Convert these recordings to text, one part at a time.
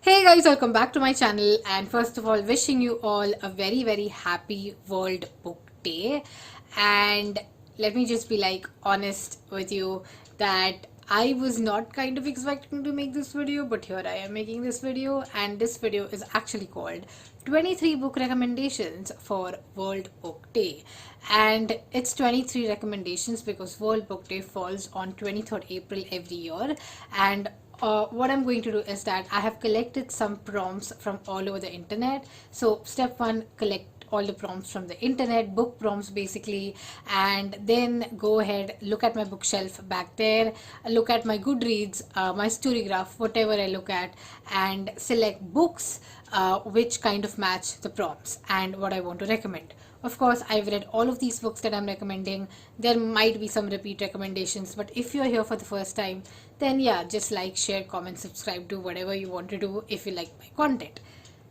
Hey guys, welcome back to my channel, and first of all, wishing you all a very happy World Book Day. And let me just be honest with you that I was not kind of expecting to make this video, but here I am making this video, and this video is actually called 23 book recommendations for World Book Day. And it's 23 recommendations because World Book Day falls on 23rd April every year. And what I'm going to do is that I have collected some prompts from all over the internet. So step one, collect all the prompts from the internet, book prompts basically, and then go ahead, look at my bookshelf back there, look at my Goodreads, my Storygraph, whatever I look at, and select books which kind of match the prompts and what I want to recommend. Of course, I've read all of these books that I'm recommending. There might be some repeat recommendations, but if you're here for the first time, then yeah, just like, share, comment, subscribe, do whatever you want to do if you like my content.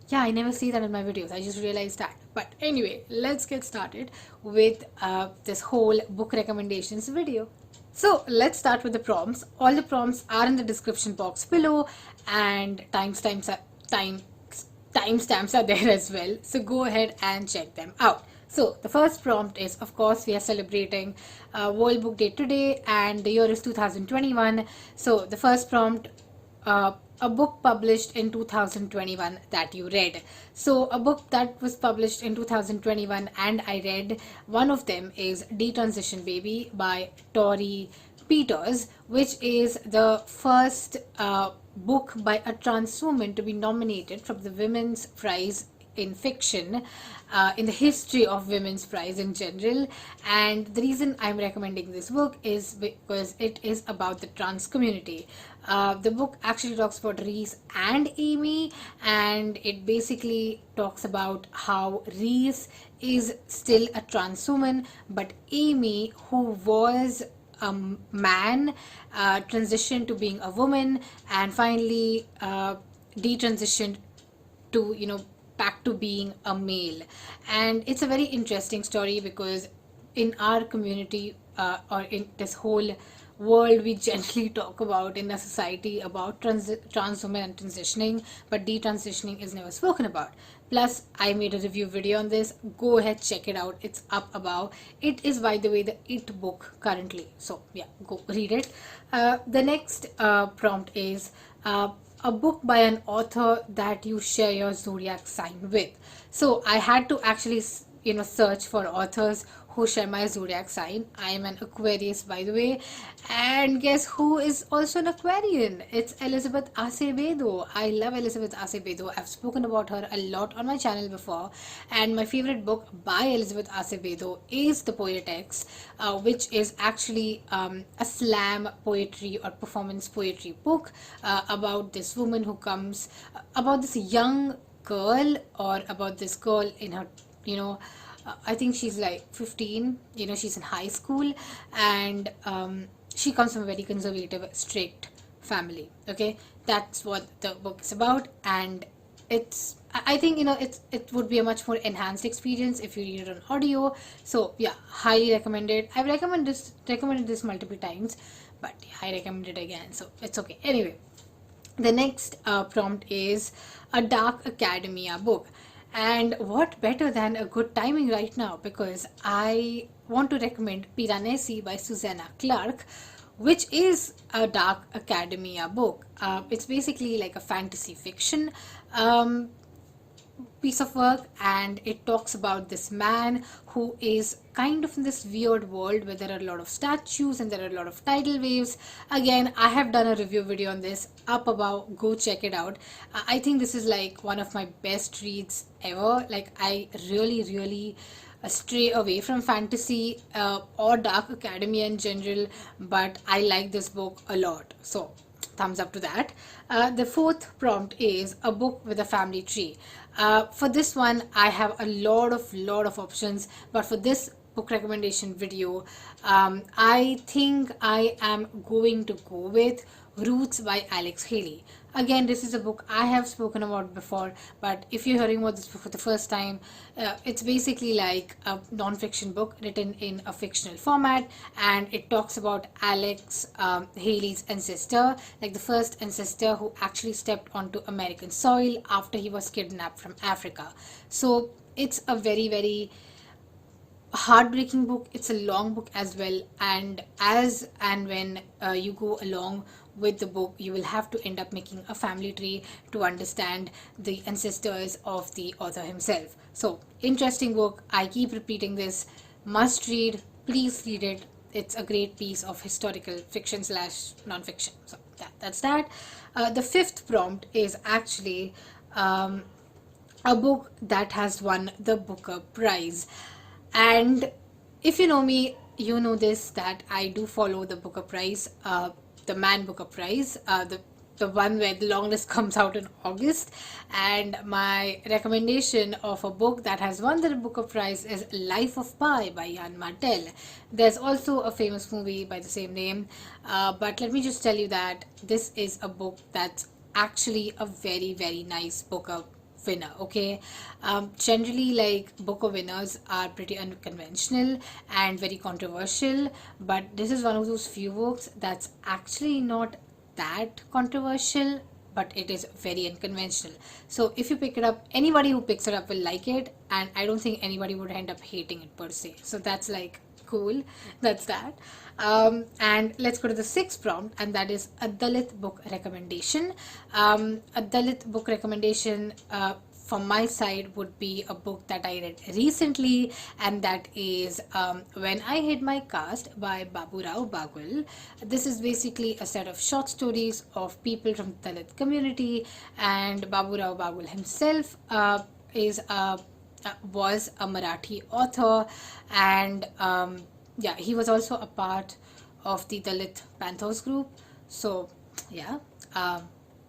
Yeah, I never see that in my videos. I just realized that. But anyway, let's get started with this whole book recommendations video. So let's start with the prompts. All the prompts are in the description box below, and timestamps are there as well. So go ahead and check them out. So the first prompt is, of course, we are celebrating World Book Day today, and the year is 2021. So the first prompt, a book published in 2021 that you read. So a book that was published in 2021 and I read, one of them is Detransition Baby by Tori Peters, which is the first book by a trans woman to be nominated for the Women's Prize in Fiction in the history of Women's Prize in general. And the reason I'm recommending this book is because it is about the trans community. The book actually talks about Reese and Amy, and it basically talks about how Reese is still a trans woman, but Amy, who was a man, transitioned to being a woman, and finally detransitioned to, back to being a male. And it's a very interesting story because in our community, or in this whole world, we generally talk about in a society about trans women and transitioning, but detransitioning is never spoken about. Plus, I made a review video on this. Go ahead, check it out. It's up above. It is, by the way, the it book currently. So yeah, go read it. The next prompt is a book by an author that you share your zodiac sign with. So I had to actually search for authors who share my zodiac sign. I am an Aquarius, by the way, and guess who is also an Aquarian? It's Elizabeth Acevedo. I love Elizabeth Acevedo. I've spoken about her a lot on my channel before, and my favorite book by Elizabeth Acevedo is The Poetess, which is actually a slam poetry or performance poetry book about this woman who comes, about this young girl, or about this girl in her, I think she's like 15, she's in high school, and she comes from a very conservative, strict family. Okay, that's what the book is about, and I think it would be a much more enhanced experience if you read it on audio. So yeah, highly recommended. I've recommended this multiple times, but yeah, I recommend it again, so it's okay. Anyway, the next prompt is a dark academia book. And what better than a good timing right now, because I want to recommend Piranesi by Susanna Clarke, which is a dark academia book. It's basically like a fantasy fiction piece of work, and it talks about this man who is kind of in this weird world where there are a lot of statues and there are a lot of tidal waves. Again, I have done a review video on this up above. Go check it out. I think this is like one of my best reads ever. Like, I really stray away from fantasy or dark academia in general, but I like this book a lot, so thumbs up to that. The fourth prompt is a book with a family tree. For this one, I have a lot of options, but for this book recommendation video, I think I am going to go with Roots by Alex Haley. Again, this is a book I have spoken about before, but if you're hearing about this book for the first time, it's basically like a non-fiction book written in a fictional format, and it talks about Alex Haley's ancestor, like the first ancestor who actually stepped onto American soil after he was kidnapped from Africa. So it's a very, very heartbreaking book. It's a long book as well, and as and when you go along with the book, you will have to end up making a family tree to understand the ancestors of the author himself. So interesting book. I keep repeating this. Must read. Please read it. It's a great piece of historical fiction slash non-fiction. So that's that. The fifth prompt is actually a book that has won the Booker Prize. And if you know me, you know this, that I do follow the Booker Prize, the Man Booker Prize, the one where the long list comes out in August. And my recommendation of a book that has won the Booker Prize is Life of Pi by Jan Martel. There's also a famous movie by the same name, but let me just tell you that this is a book that's actually a very, very nice Booker winner. Okay, generally, like, Booker winners are pretty unconventional and very controversial, but this is one of those few books that's actually not that controversial, but it is very unconventional. So if you pick it up, anybody who picks it up will like it, and I don't think anybody would end up hating it per se. So that's like cool. That's that. And let's go to the sixth prompt, and that is a Dalit book recommendation. A Dalit book recommendation from my side would be a book that I read recently, and that is When I Hid My Caste by Babu Rao Bagul. This is basically a set of short stories of people from the Dalit community, and Babu Rao Bagul himself was a Marathi author, and yeah, he was also a part of the Dalit Panthers group. So yeah,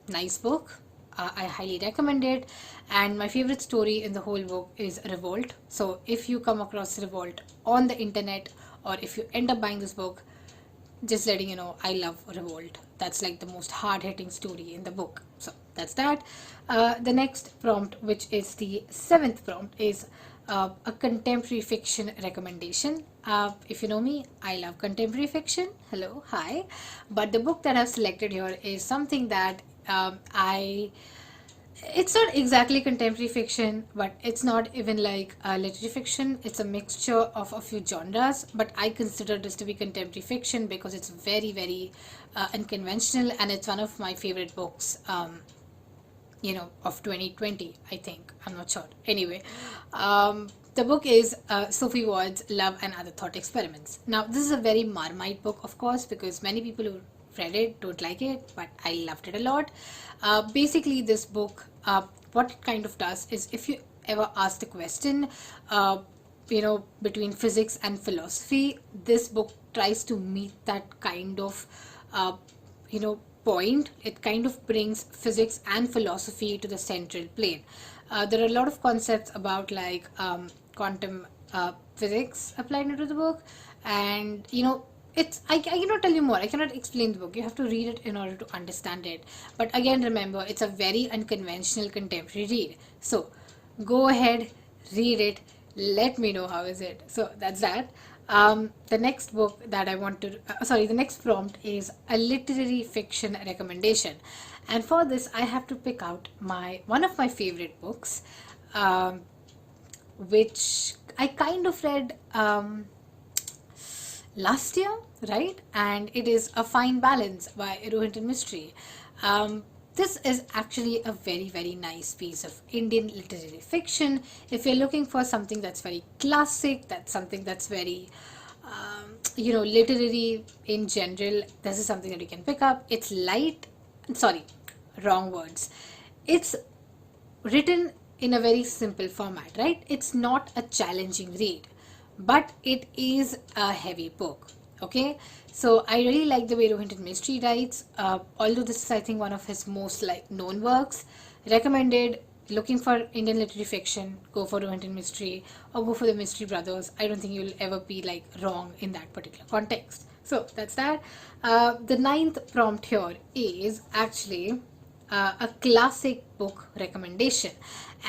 nice book. I highly recommend it. And my favorite story in the whole book is Revolt. So if you come across Revolt on the internet, or if you end up buying this book, just letting you know, I love Revolt. That's like the most hard-hitting story in the book. So that's that. The next prompt, which is the seventh prompt, is a contemporary fiction recommendation. If you know me, I love contemporary fiction. Hello, hi. But the book that I've selected here is something that it's not exactly contemporary fiction, but it's not even like literary fiction. It's a mixture of a few genres, but I consider this to be contemporary fiction because it's very, very unconventional, and it's one of my favorite books, of 2020, I think. I'm not sure. Anyway, the book is Sophie Ward's Love and Other Thought Experiments. Now, this is a very Marmite book, of course, because many people who read it don't like it, but I loved it a lot. Basically, this book, what it kind of does is, if you ever ask the question, between physics and philosophy, this book tries to meet that kind of, point. It kind of brings physics and philosophy to the central plane. There are a lot of concepts about like quantum physics applied into the book, and I cannot tell you more. I cannot explain the book. You have to read it in order to understand it. But again, remember, it's a very unconventional contemporary read. So go ahead, read it. Let me know how is it. So that's that. The next book that the next prompt is a literary fiction recommendation. And for this, I have to pick out one of my favorite books, which I kind of read last year, right? And it is A Fine Balance by Rohinton Mystery. This is actually a very, very nice piece of Indian literary fiction. If you're looking for something that's very classic, that's something that's very, literary in general, this is something that you can pick up. It's light, sorry, wrong words. It's written in a very simple format, right? It's not a challenging read, but it is a heavy book. Okay, so I really like the way Rohinton Mystery writes. Although this is, I think, one of his most known works. Recommended. looking for Indian literary fiction, go for Rohinton Mystery or go for the Mystery Brothers. I don't think you'll ever be like wrong in that particular context. So that's that. The ninth prompt here is actually a classic book recommendation,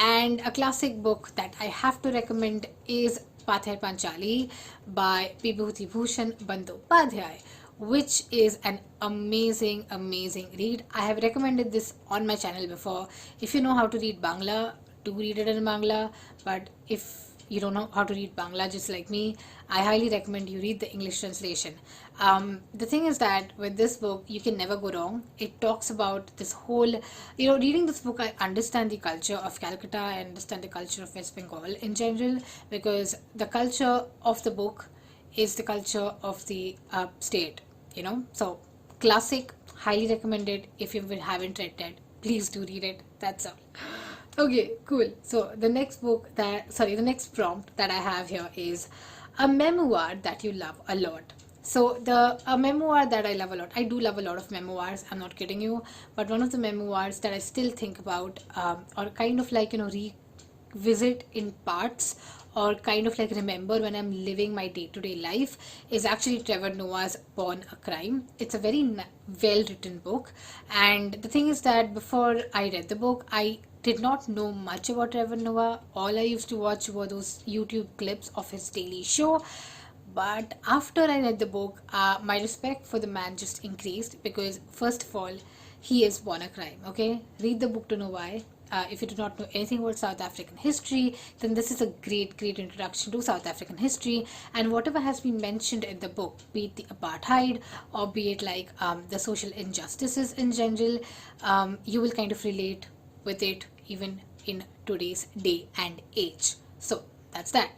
and a classic book that I have to recommend is Pather Panchali by Vibhuti Bhushan Bandyopadhyay, which is an amazing, amazing read. I have recommended this on my channel before. If you know how to read Bangla, do read it in Bangla. But if you don't know how to read Bangla, just like me, I highly recommend you read the English translation. The thing is that with this book, you can never go wrong. It talks about this whole, reading this book, I understand the culture of Calcutta, I understand the culture of West Bengal in general, because the culture of the book is the culture of the state. So, classic, highly recommended. If you haven't read it, please do read it. That's all. Okay, cool. So the next prompt that I have here is a memoir that you love a lot. So the a memoir that I love a lot. I do love a lot of memoirs. I'm not kidding you. But one of the memoirs that I still think about, or kind of like revisit in parts, or kind of like remember when I'm living my day-to-day life, is actually Trevor Noah's Born a Crime. It's a very well written book, and the thing is that before I read the book, I did not know much about Trevor Noah. All I used to watch were those YouTube clips of his daily show. But after I read the book, my respect for the man just increased, because first of all, he is born a crime. Okay, read the book to know why. If you do not know anything about South African history, then this is a great, great introduction to South African history. And whatever has been mentioned in the book, be it the apartheid or be it like the social injustices in general, you will kind of relate with it even in today's day and age. So that's that.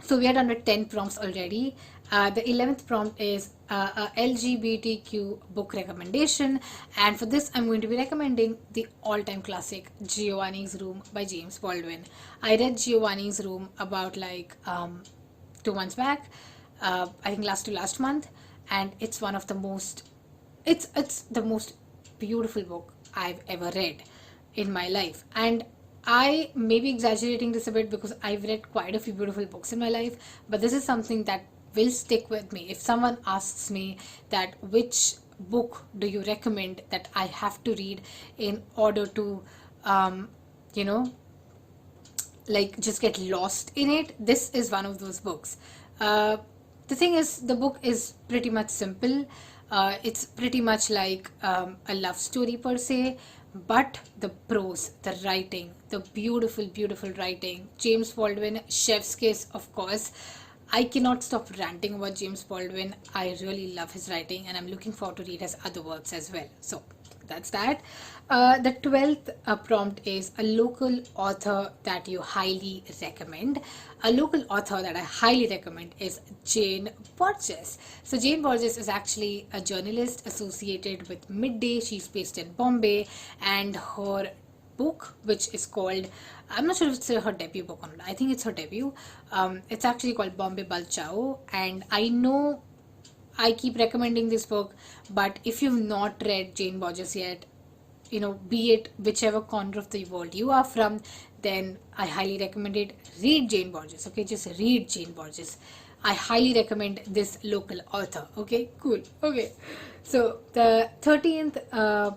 So we are done with 10 prompts already. The 11th prompt is a LGBTQ book recommendation, and for this I'm going to be recommending the all-time classic Giovanni's Room by James Baldwin. I read Giovanni's Room about 2 months back, I think last month, and it's one of the most it's the most beautiful book I've ever read in my life. And I may be exaggerating this a bit because I've read quite a few beautiful books in my life, but this is something that will stick with me. If someone asks me that which book do you recommend that I have to read in order to, just get lost in it, this is one of those books. The thing is, the book is pretty much simple. It's pretty much like a love story per se, but the prose, the writing, the beautiful, beautiful writing. James Baldwin, chef's kiss, of course. I cannot stop ranting about James Baldwin. I really love his writing, and I'm looking forward to read his other works as well. So that's that. The 12th prompt is a local author that you highly recommend. A local author that I highly recommend is Jane Borges. So Jane Borges is actually a journalist associated with Midday. She's based in Bombay, and her book, which is called, I'm not sure if it's her debut book or not. I think it's her debut. It's actually called Bombay Balchao, and I know I keep recommending this book, but if you've not read Jane Borges yet, be it whichever corner of the world you are from, then I highly recommend it. Read Jane Borges, okay? Just read Jane Borges. I highly recommend this local author, okay? Cool, okay. So the 13th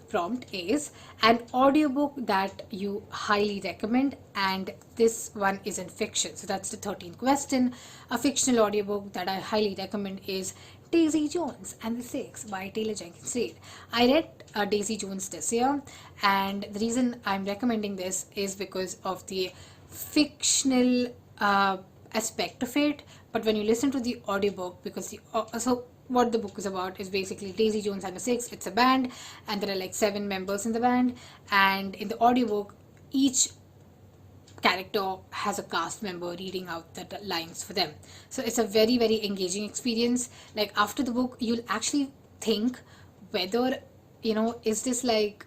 prompt is an audiobook that you highly recommend, and this one is in fiction. So that's the 13th question. A fictional audiobook that I highly recommend is Daisy Jones and the Six by Taylor Jenkins Reid. I read Daisy Jones this year, and the reason I'm recommending this is because of the fictional aspect of it. But when you listen to the audiobook, because so what the book is about is basically Daisy Jones and the Six. It's a band, and there are like 7 members in the band, and in the audiobook, each character has a cast member reading out the lines for them. So it's a very, very engaging experience. Like after the book, you'll actually think whether, is this like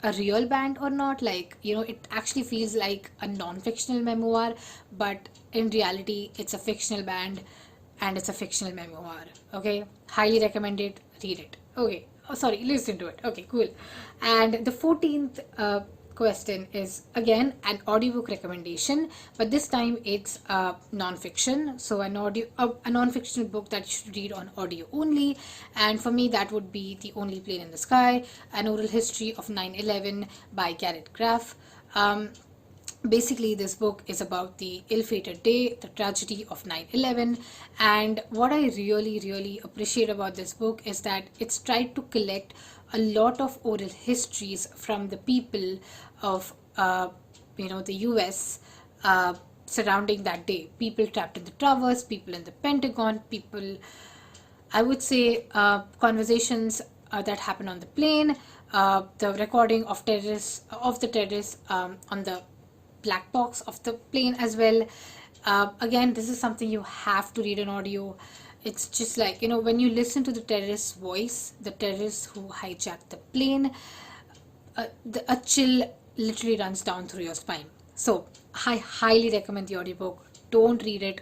a real band or not. It actually feels like a non-fictional memoir, but in reality it's a fictional band and it's a fictional memoir. Okay, highly recommend it. Read it. Okay, listen to it. Okay, cool. And the 14th question is again an audiobook recommendation, but this time it's non-fiction. So a non-fiction book that you should read on audio only, and for me that would be The Only Plane in the Sky, An Oral History of 9/11 by Garrett Graff. Basically, this book is about the ill-fated day, the tragedy of 9/11, and what I really appreciate about this book is that it's tried to collect a lot of oral histories from the people of the US surrounding that day. People trapped in the towers, people in the Pentagon, people, I would say, conversations that happen on the plane, the recording of the terrorists on the black box of the plane as well. Again, this is something you have to read in audio. It's just like, when you listen to the terrorist's voice, the terrorists who hijacked the plane, a chill literally runs down through your spine. So I highly recommend the audiobook. Don't read it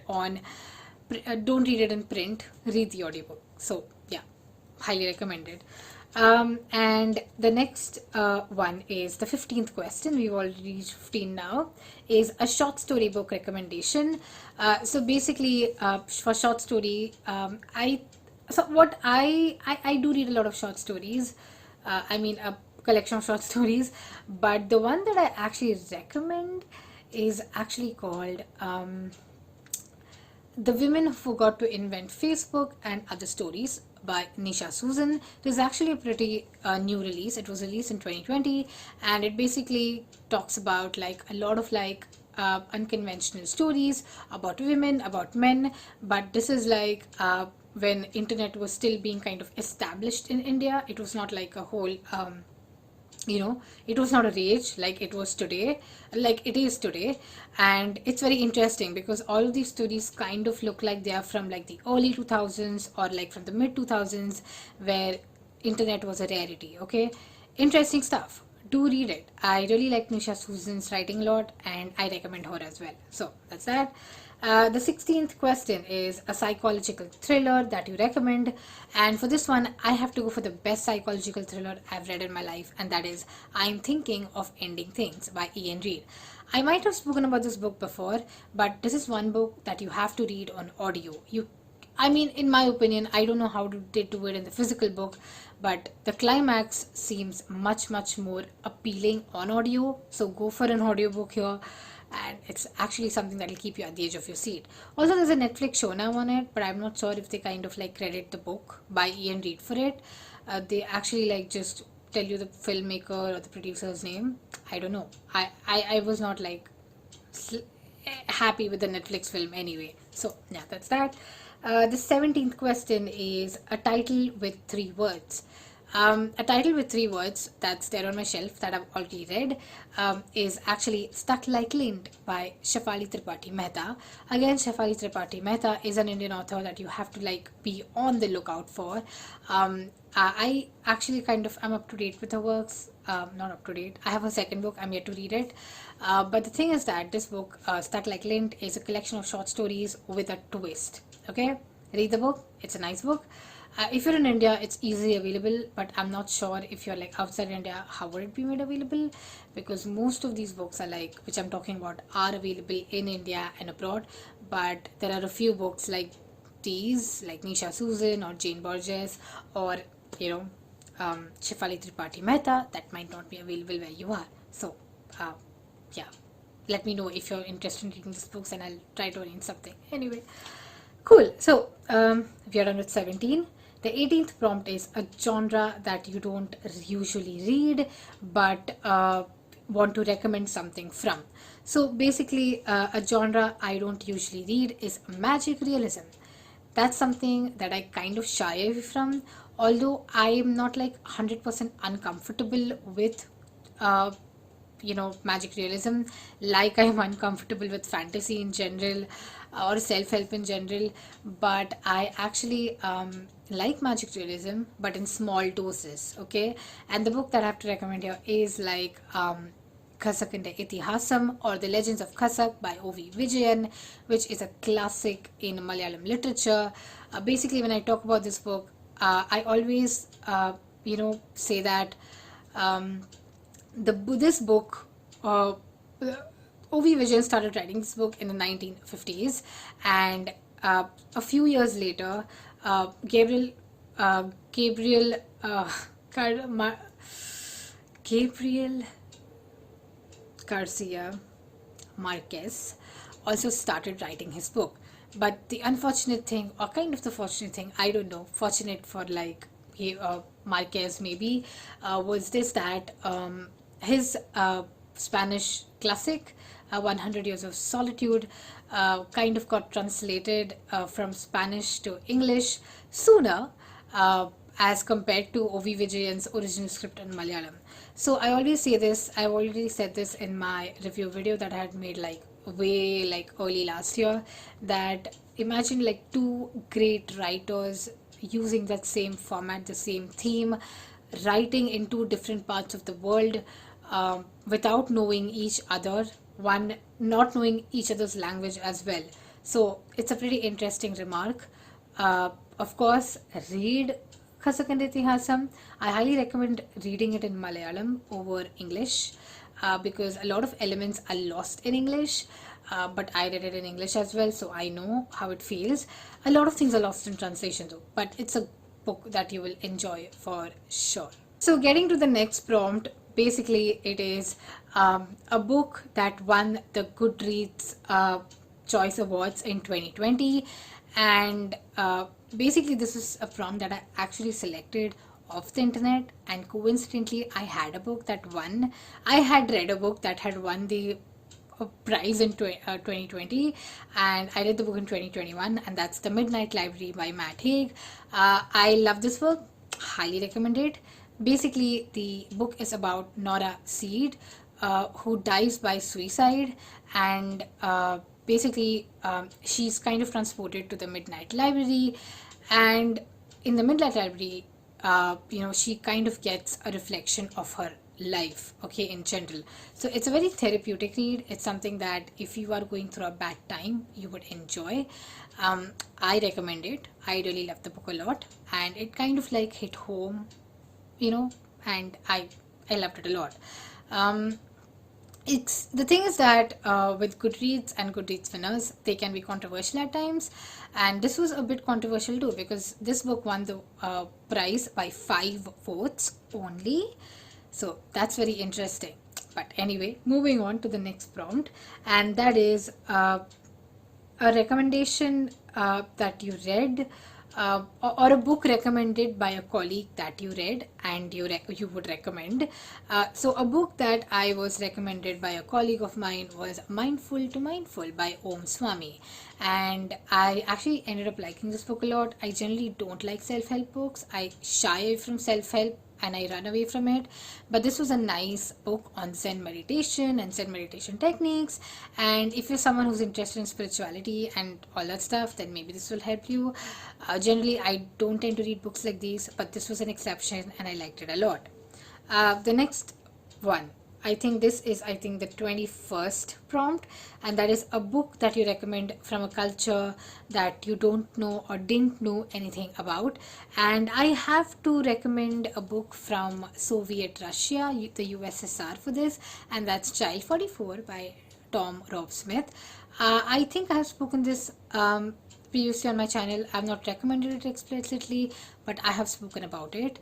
in print. Read the audiobook. So yeah, highly recommended. And the next one is the 15th question. We've already reached 15 now. Is a short story book recommendation. So basically, for short story, I do read a lot of short stories. A collection of short stories, but the one that I actually recommend is actually called The Women Who Forgot to Invent Facebook and Other Stories by Nisha Susan. It is actually a pretty new release. It was released in 2020, and it basically talks about like a lot of unconventional stories about women, about men, but this is like when internet was still being kind of established in India. It was not like a whole it was not a rage like it was today, like it is today. And it's very interesting because all of these stories kind of look like they are from like the early 2000s or like from the mid 2000s, where internet was a rarity. Okay, interesting stuff. Do read it. I really like Nisha Susan's writing a lot, and I recommend her as well. So that's that. The 16th question is a psychological thriller that you recommend, and for this one I have to go for the best psychological thriller I've read in my life, and that is I'm Thinking of Ending Things by Ian Reid. I might have spoken about this book before, but this is one book that you have to read on audio. In my opinion, I don't know how they do it in the physical book, but the climax seems much more appealing on audio, so go for an audiobook here. And it's actually something that will keep you at the edge of your seat. Also, there's a Netflix show now on it, but I'm not sure if they kind of like credit the book by Ian Reid for it. They actually like just tell you the filmmaker or the producer's name. I don't know. I was not like happy with the Netflix film anyway. So yeah, that's that. The 17th question is a title with 3 words. A title with 3 words that's there on my shelf that I've already read is actually Stuck Like Lint by Shefali Tripathi Mehta. Again, Shefali Tripathi Mehta is an Indian author that you have to like be on the lookout for. I actually kind of am up to date with her works. Not up to date. I have her second book. I'm yet to read it. But the thing is that this book, Stuck Like Lint, is a collection of short stories with a twist. Okay? Read the book. It's a nice book. If you're in India, it's easily available, but I'm not sure if you're like outside India, how would it be made available? Because most of these books are like, which I'm talking about, are available in India and abroad, but there are a few books like these, like Nisha Susan or Jane Borges or, Shefali Tripathi Mehta, that might not be available where you are. So, yeah, let me know if you're interested in reading these books and I'll try to arrange something. Anyway, cool. So, we are done with 17. The 18th prompt is a genre that you don't usually read but want to recommend something from. So basically, a genre I don't usually read is magic realism. That's something that I kind of shy away from, although I am not like 100% uncomfortable with magic realism, like I'm uncomfortable with fantasy in general or self-help in general. But I actually like magic realism, but in small doses. Okay, and the book that I have to recommend here is like Khasakinte Itihasam or The Legends of Khasak by O.V. Vijayan, which is a classic in Malayalam literature. Basically, when I talk about this book, I always say that this book, O.V. Vijayan started writing this book in the 1950s, and a few years later, Gabriel Gabriel Car- Ma- Gabriel Garcia Marquez also started writing his book. But the unfortunate thing, or kind of the fortunate thing, I don't know, fortunate for like Marquez maybe, was this that his Spanish classic, 100 Years of Solitude, kind of got translated from Spanish to English sooner, as compared to O.V. Vijayan's original script in Malayalam. So I always say this, I've already said this in my review video that I had made like way like early last year, that imagine like two great writers using that same format, the same theme, writing in two different parts of the world, without knowing each other, one not knowing each other's language as well. So it's a pretty interesting remark. Of course, read Khasakand Itihasam. I highly recommend reading it in Malayalam over English, because a lot of elements are lost in English. But I read it in English as well, so I know how it feels. A lot of things are lost in translation though, but it's a book that you will enjoy for sure. So, getting to the next prompt, basically, it is a book that won the Goodreads Choice Awards in 2020, and basically, this is a prompt that I actually selected off the internet, and coincidentally, I had a book that won. I had read a book that had won the prize in 2020, and I read the book in 2021, and that's The Midnight Library by Matt Haig. I love this book, highly recommend it. Basically, the book is about Nora Seed, who dies by suicide, and basically, she's kind of transported to the Midnight Library, and in the Midnight Library, she kind of gets a reflection of her life, okay, in general. So it's a very therapeutic read. It's something that if you are going through a bad time, you would enjoy. I recommend it. I really love the book a lot, and it kind of like hit home, and I loved it a lot. It's the thing is that with Goodreads and Goodreads winners, they can be controversial at times, and this was a bit controversial too, because this book won the prize by 5 votes only. So that's very interesting. But anyway, moving on to the next prompt, and that is a recommendation that you read, or a book recommended by a colleague that you read and you would recommend. So a book that I was recommended by a colleague of mine was Mindful to Mindful by Om Swami, and I actually ended up liking this book a lot. I generally don't like self-help books. I shy away from self-help and I run away from it. But this was a nice book on Zen meditation and Zen meditation techniques. And if you're someone who's interested in spirituality and all that stuff, then maybe this will help you. Generally, I don't tend to read books like these, but this was an exception and I liked it a lot. The next one, I think this is the 21st prompt, and that is a book that you recommend from a culture that you don't know or didn't know anything about. And I have to recommend a book from Soviet Russia, the USSR, for this, and that's Child 44 by Tom Rob Smith. I think I have spoken this previously on my channel. I've not recommended it explicitly, but I have spoken about it.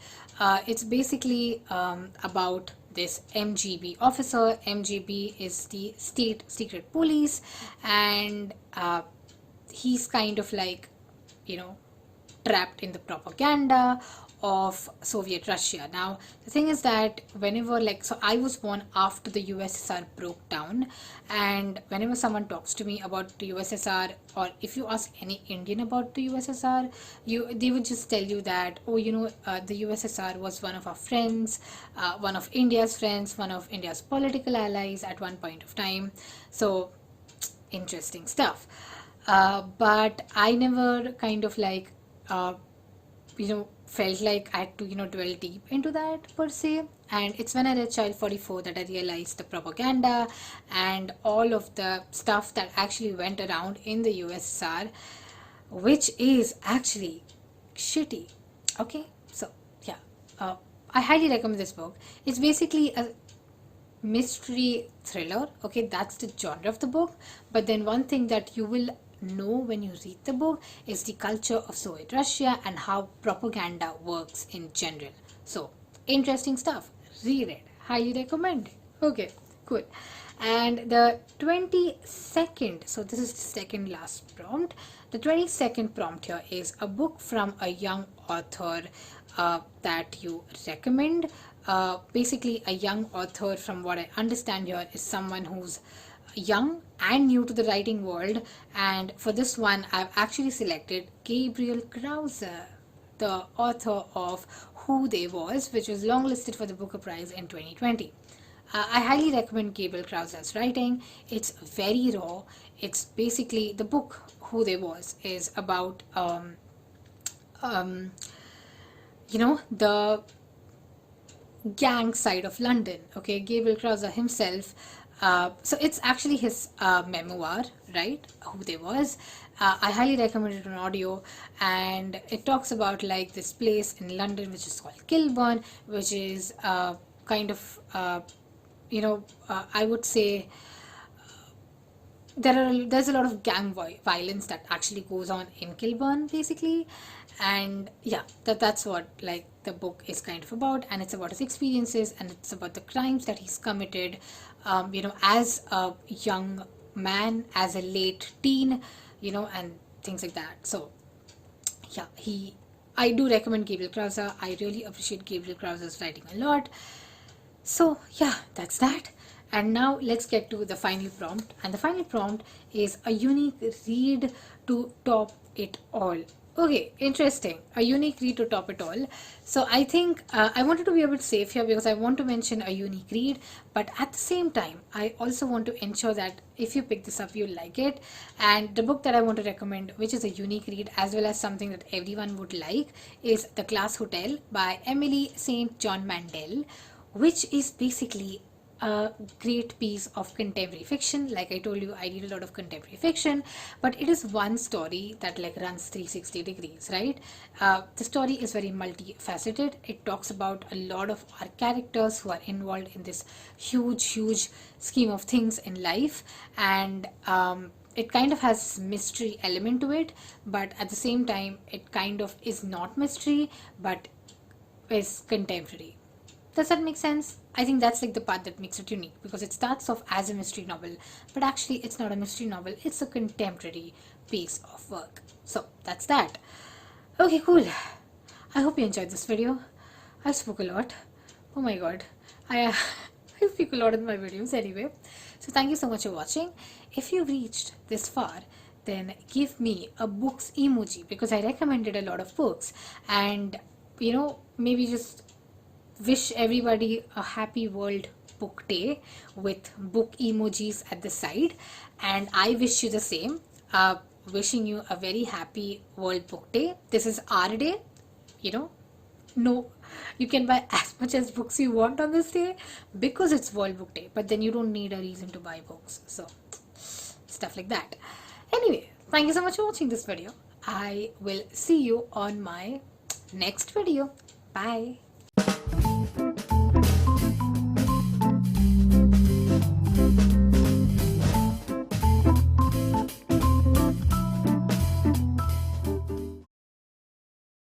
It's basically about this MGB officer. MGB is the state secret police, and he's kind of like, trapped in the propaganda of Soviet Russia. Now, the thing is that whenever, so I was born after the USSR broke down, and whenever someone talks to me about the USSR, or if you ask any Indian about the USSR, they would just tell you that, the USSR was one of our friends, one of India's friends, one of India's political allies at one point of time. So, interesting stuff. But I never kind of felt like I had to, dwell deep into that per se. And it's when I read Child 44 that I realized the propaganda and all of the stuff that actually went around in the USSR, which is actually shitty. Okay, so yeah, I highly recommend this book. It's basically mystery thriller. Okay, that's the genre of the book. But then one thing that you will know when you read the book is the culture of Soviet Russia and how propaganda works in general. So, interesting stuff. Read it. Highly recommend it. Okay, cool. And the 22nd, so this is the second last prompt. The 22nd prompt here is a book from a young author that you recommend. Basically, a young author, from what I understand here, is someone who's young and new to the writing world. And for this one, I've actually selected Gabriel Krause, the author of Who They Was, which was longlisted for the Booker Prize in 2020. I highly recommend Gabriel Krause's writing. It's very raw. It's basically the book Who They Was is about the gang side of London. Okay, Gabriel Krause himself. So it's actually his memoir, right? Who They Was. I highly recommend it on audio, and it talks about like this place in London which is called Kilburn, which is kind of I would say there's a lot of gang violence that actually goes on in Kilburn, basically. And yeah, that's what like the book is kind of about, and it's about his experiences, and it's about the crimes that he's committed as a young man, as a late teen, and things like that. So yeah, I do recommend Gabriel Krause. I really appreciate Gabriel Krause's writing a lot. So yeah, that's that. And now let's get to the final prompt. And the final prompt is a unique read to top it all. Okay, interesting. A unique read to top it all. So I think I wanted to be a bit safe here because I want to mention a unique read, but at the same time, I also want to ensure that if you pick this up, you'll like it. And the book that I want to recommend, which is a unique read as well as something that everyone would like, is The Glass Hotel by Emily St. John Mandel, which is basically a great piece of contemporary fiction. Like I told you, I read a lot of contemporary fiction, but it is one story that like runs 360 degrees, right? The story is very multifaceted. It talks about a lot of our characters who are involved in this huge scheme of things in life, and it kind of has this mystery element to it, but at the same time, it kind of is not mystery, but is contemporary. Does that make sense? I think that's like the part that makes it unique, because it starts off as a mystery novel, but actually it's not a mystery novel, it's a contemporary piece of work. So that's that. Okay, cool. I hope you enjoyed this video. I spoke a lot. Oh my god. I speak a lot in my videos anyway. So thank you so much for watching. If you've reached this far, then give me a books emoji, because I recommended a lot of books, and maybe just wish everybody a happy World Book Day with book emojis at the side, and I wish you the same. Wishing you a very happy World Book Day. This is our day, no, you can buy as much as books you want on this day because it's World Book Day, but then you don't need a reason to buy books, so stuff like that. Anyway, thank you so much for watching this video. I will see you on my next video. Bye.